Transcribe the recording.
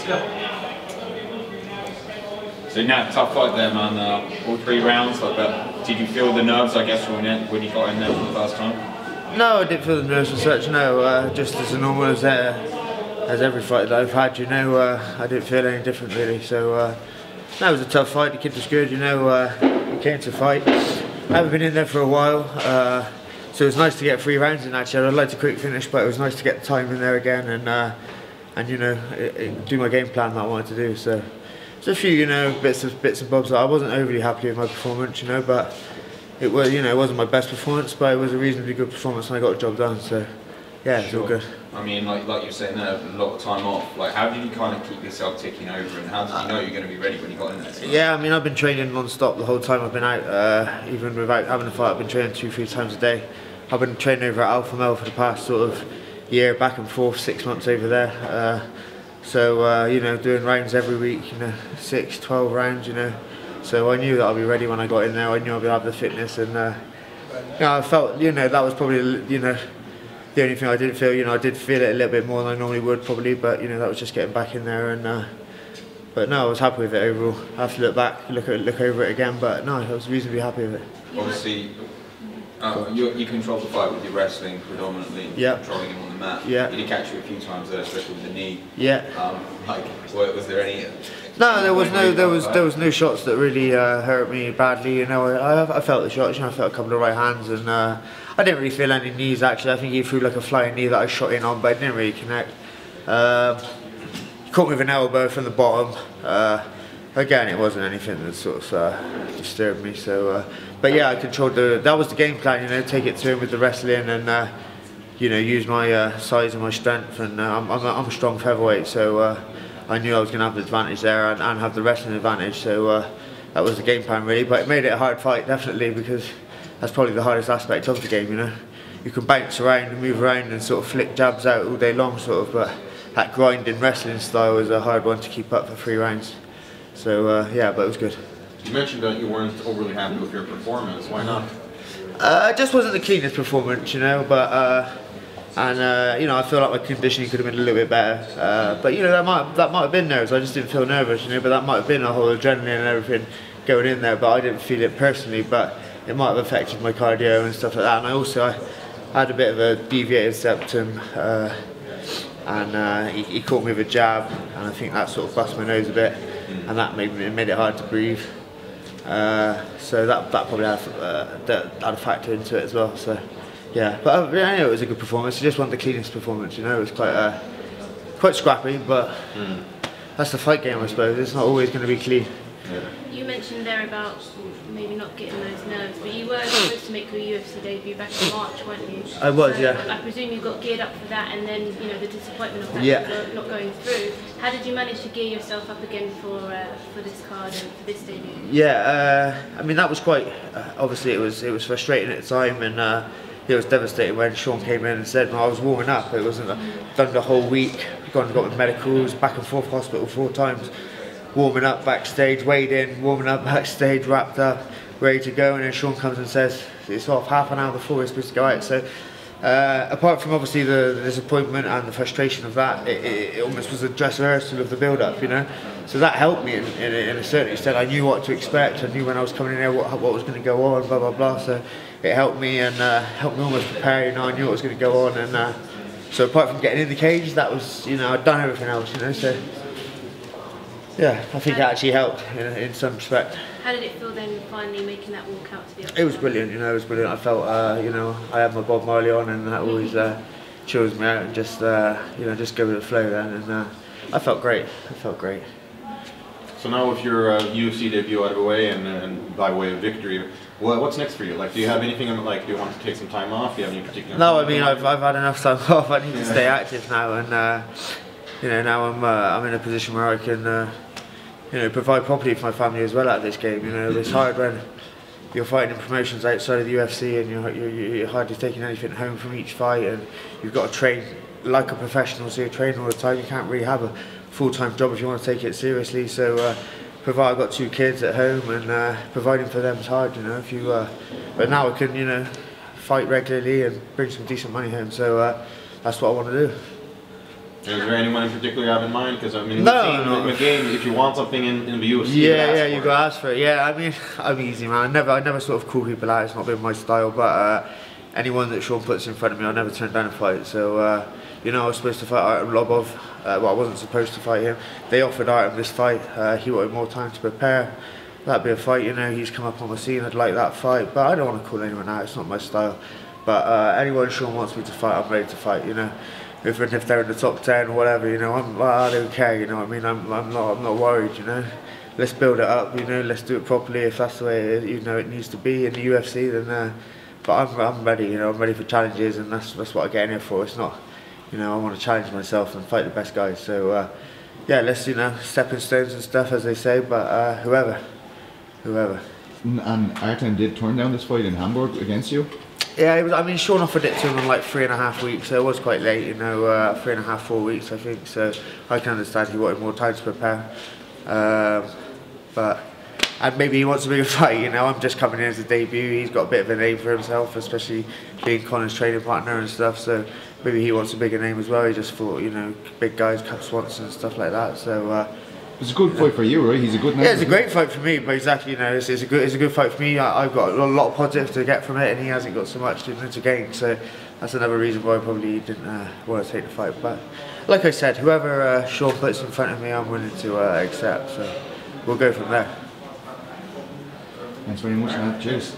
So you had a tough fight there, man. All 3 rounds. But did you feel the nerves, I guess, when you got in there for the first time? No, I didn't feel the nerves as such. No, just as normal as every fight that I've had. You know, I didn't feel any different really. So that was a tough fight. The kid was good. You know, he came to fight. I haven't been in there for a while, so it was nice to get 3 rounds in. Actually, I'd like to quick finish, but it was nice to get the time in there again and you know, do my game plan that I wanted to do. So there's a few, you know, bits and bobs that I wasn't overly happy with my performance, you know, but it was, you know, it wasn't my best performance, but it was a reasonably good performance and I got the job done. So yeah, it's all good. I mean, like you're saying there, a lot of time off. Like, how did you kind of keep yourself ticking over, and how did you know you're going to be ready when you got in there? Yeah, I mean, I've been training non-stop the whole time I've been out. Even without having a fight, I've been training 2-3 times a day. I've been training over at Alpha Male for the past sort of year, back and forth, 6 months over there. So you know, doing rounds every week, you know, 6, 12 rounds, you know. So I knew that I'd be ready when I got in there. I knew I'd have the fitness, and you know, I felt, you know, that was probably, you know, the only thing I didn't feel. You know, I did feel it a little bit more than I normally would probably, but you know, that was just getting back in there. And but no, I was happy with it overall. I have to look back, look over it again, but no, I was reasonably happy with it. Obviously, you controlled the fight with your wrestling predominantly, controlling him on the mat. Yeah. Did he catch you a few times there, especially with the knee? Yeah. Like, was there any? No, there was no shots that really hurt me badly. You know, I felt the shots. You know, I felt a couple of right hands, and I didn't really feel any knees actually. I think he threw like a flying knee that I shot in on, but it didn't really connect. He caught me with an elbow from the bottom. Again, it wasn't anything that sort of disturbed me. So, but yeah, I controlled that was the game plan. You know, take it to him with the wrestling, and you know, use my size and my strength. And I'm a strong featherweight, so I knew I was going to have the advantage there and have the wrestling advantage. So that was the game plan really. But it made it a hard fight definitely, because that's probably the hardest aspect of the game. You know, you can bounce around and move around and sort of flick jabs out all day long, sort of. But that grinding wrestling style was a hard one to keep up for 3 rounds. So yeah, but it was good. You mentioned that you weren't overly happy with your performance. Why not? It just wasn't the cleanest performance, you know. But and you know, I feel like my conditioning could have been a little bit better. But you know, that might have been nerves. I just didn't feel nervous, you know. But that might have been a whole adrenaline and everything going in there. But I didn't feel it personally. But it might have affected my cardio and stuff like that. And I had a bit of a deviated septum. And he caught me with a jab, and I think that sort of bust my nose a bit, and that made it hard to breathe. So that probably had a factor into it as well. So yeah, but yeah, I know it was a good performance. It just wasn't the cleanest performance, you know. It was quite scrappy, but that's the fight game, I suppose. It's not always going to be clean. Yeah. You mentioned there about maybe not getting those nerves, but you were supposed to make your UFC debut back in March, weren't you? I was, so yeah. I presume you got geared up for that, and then you know the disappointment of that not going through. How did you manage to gear yourself up again for this card and for this debut? Yeah, I mean that was quite. Obviously, it was frustrating at the time, and it was devastating when Sean came in and said, "Well, I was warming up. It wasn't done the whole week. Got with medicals, back and forth hospital 4 times." Warming up backstage, weighed in, warming up backstage, wrapped up, ready to go, and then Sean comes and says it's off half an hour before we're supposed to go out. So apart from obviously the disappointment and the frustration of that, it almost was a dress rehearsal of the build-up, you know. So that helped me in a certain extent. I knew what to expect. I knew when I was coming in there what was going to go on, blah blah blah. So it helped me and helped me almost prepare. You know, I knew what was going to go on, and so apart from getting in the cage, that was, you know, I'd done everything else, you know. So. Yeah, I think it actually helped in some respect. How did it feel then, finally making that walk out to the octagon? It was brilliant, you know. It was brilliant. I felt, you know, I had my Bob Marley on, and that always chills me out, and just, you know, just go with the flow then. And I felt great. I felt great. So now with your UFC debut out of the way, and by way of victory, what's next for you? Like, do you have anything like? Do you want to take some time off? Do you have any particular? No, I mean, I've had enough time off. I need to stay active now, and you know, now I'm in a position where I can. You know, provide properly for my family as well at this game. You know, it's hard when you're fighting in promotions outside of the UFC and you're hardly taking anything home from each fight, and you've got to train like a professional, so you're training all the time. You can't really have a full-time job if you want to take it seriously. So, I've got 2 kids at home, and providing for them is hard. You know, if you, but now I can, you know, fight regularly and bring some decent money home. So that's what I want to do. Is there anyone in particular you have in mind? Because I mean, no. Again, if you want something in the UFC, you got to ask for it. Yeah, I mean, I'm easy, man. I never sort of call people out. It's not been my style. But anyone that Sean puts in front of me, I'll never turn down a fight. So you know, I was supposed to fight Artem Lobov. Well, I wasn't supposed to fight him. They offered Artem this fight. He wanted more time to prepare. That'd be a fight. You know, he's come up on the scene. I'd like that fight, but I don't want to call anyone out. It's not my style. But anyone Sean wants me to fight, I'm ready to fight. You know. Even if they're in the top 10 or whatever, you know, I don't care, you know what I mean, I'm not worried, you know. Let's build it up, you know, let's do it properly. If that's the way you know it needs to be in the UFC, then but I'm ready, you know, I'm ready for challenges, and that's what I get in here for. It's not, you know, I want to challenge myself and fight the best guys. So yeah, let's, you know, stepping stones and stuff, as they say, but whoever. And Artem did turn down this fight in Hamburg against you? Yeah, it was, I mean, Sean offered it to him in like 3.5 weeks, so it was quite late, you know, 3.5, 4 weeks, I think. So I can understand he wanted more time to prepare. And maybe he wants a bigger fight, you know. I'm just coming in as a debut. He's got a bit of a name for himself, especially being Conor's training partner and stuff. So maybe he wants a bigger name as well. He just thought, you know, big guys, Cub Swanson and stuff like that. So. It's a good fight for you, right? He's a good name. Yeah, it's a great fight for me, but exactly, you know, it's a good fight for me. I've got a lot of positives to get from it, and he hasn't got so much to gain. So that's another reason why I probably didn't want to take the fight. But like I said, whoever Sean puts in front of me, I'm willing to accept. So we'll go from there. Thanks very much, man. Cheers.